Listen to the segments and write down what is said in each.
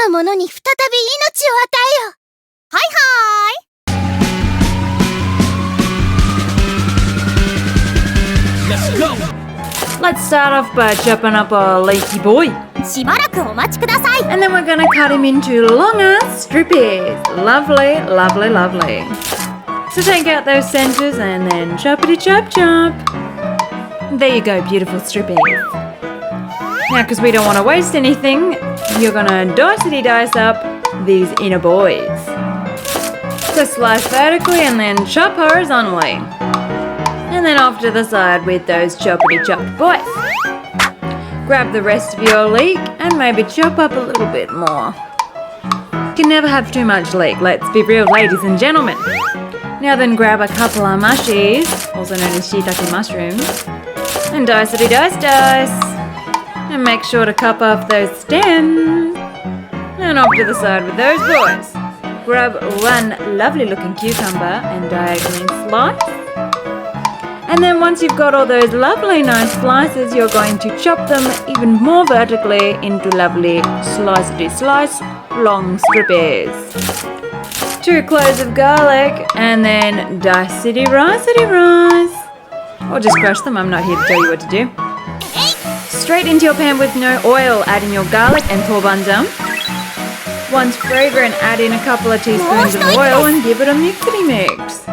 なものに再び命を与えよ。はいはーい。 Let's go! Let's start off by chopping up our leaky boy. しばらくお待ちください。 And then we're gonna cut him into longer strippies. Lovely, lovely, lovely. So take out those centers and then choppity chop chop. There you go, beautiful strippies. Now, because we don't want to waste anything, you're gonna dice up these inner boys. So slice vertically and then chop horizontally. And then off to the side with those choppity chopped boys. Grab the rest of your leek and maybe chop up a little bit more. Can never have too much leek, let's be real, ladies and gentlemen. Now then grab a couple of mushies, also known as Shitake Mushrooms, and dice. And make sure to cup off those stems. And off to the side with those boys. Grab one lovely looking cucumber and diagonally slice. And then once you've got all those lovely nice slices, you're going to chop them even more vertically into lovely slice long strippies. 2 cloves of garlic and then dicey rice. Or just crush them, I'm not here to tell you what to do. Straight into your pan with no oil, add in your garlic and Tobanjan. Once fragrant, add in a couple of teaspoons of oil and give it a mixity mix.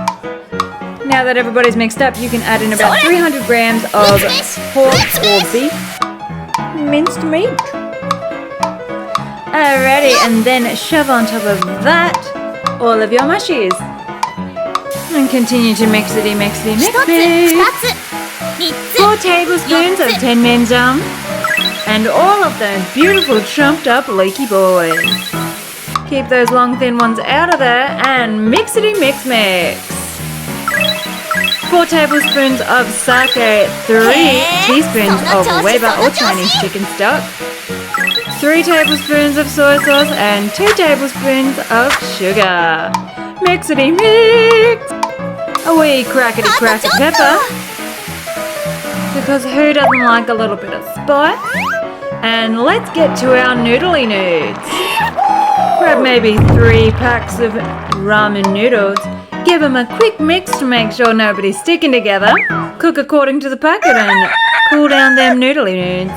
Now that everybody's mixed up, you can add in about 300 grams of pork or beef minced meat. Alrighty, and then shove on top of that all of your mushies. And continue to mix. 4 tablespoons of Tenmenjan. And all of those beautiful chopped up leaky boys. Keep those long thin ones out of there and mix. 4 tablespoons of sake, 3 teaspoons of Weiba or Chinese chicken stock, 3 tablespoons of soy sauce and 2 tablespoons of sugar. Mix. A wee crackety crack of pepper, because who doesn't like a little bit of spice? And let's get to our noodly nudes. Grab maybe 3 packs of ramen noodles. Give them a quick mix to make sure nobody's sticking together. Cook according to the packet and cool down them noodly nudes.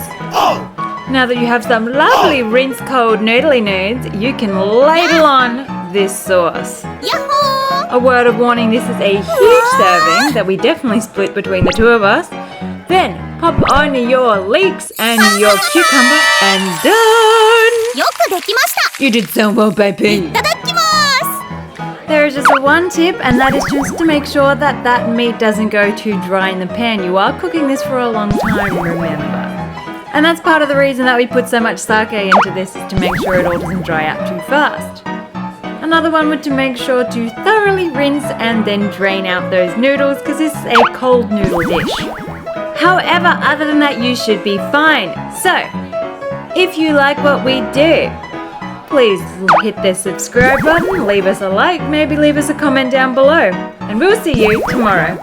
Now that you have some lovely rinse cold noodly nudes, you can ladle on this sauce. Yahoo! A word of warning, this is a huge serving that we definitely split between the 2 of us. Then pop on your leeks and your cucumber and done! よくできました。 You did so well, baby. いただきます。 There is just one tip, and that is just to make sure that that meat doesn't go too dry in the pan. You are cooking this for a long time, remember. And that's part of the reason that we put so much sake into this, is to make sure it all doesn't dry out too fast. Another one would to make sure to thoroughly rinse and then drain out those noodles, because this is a cold noodle dish. However, other than that, you should be fine. So, if you like what we do, please hit the subscribe button, leave us a like, maybe leave us a comment down below. And we'll see you tomorrow.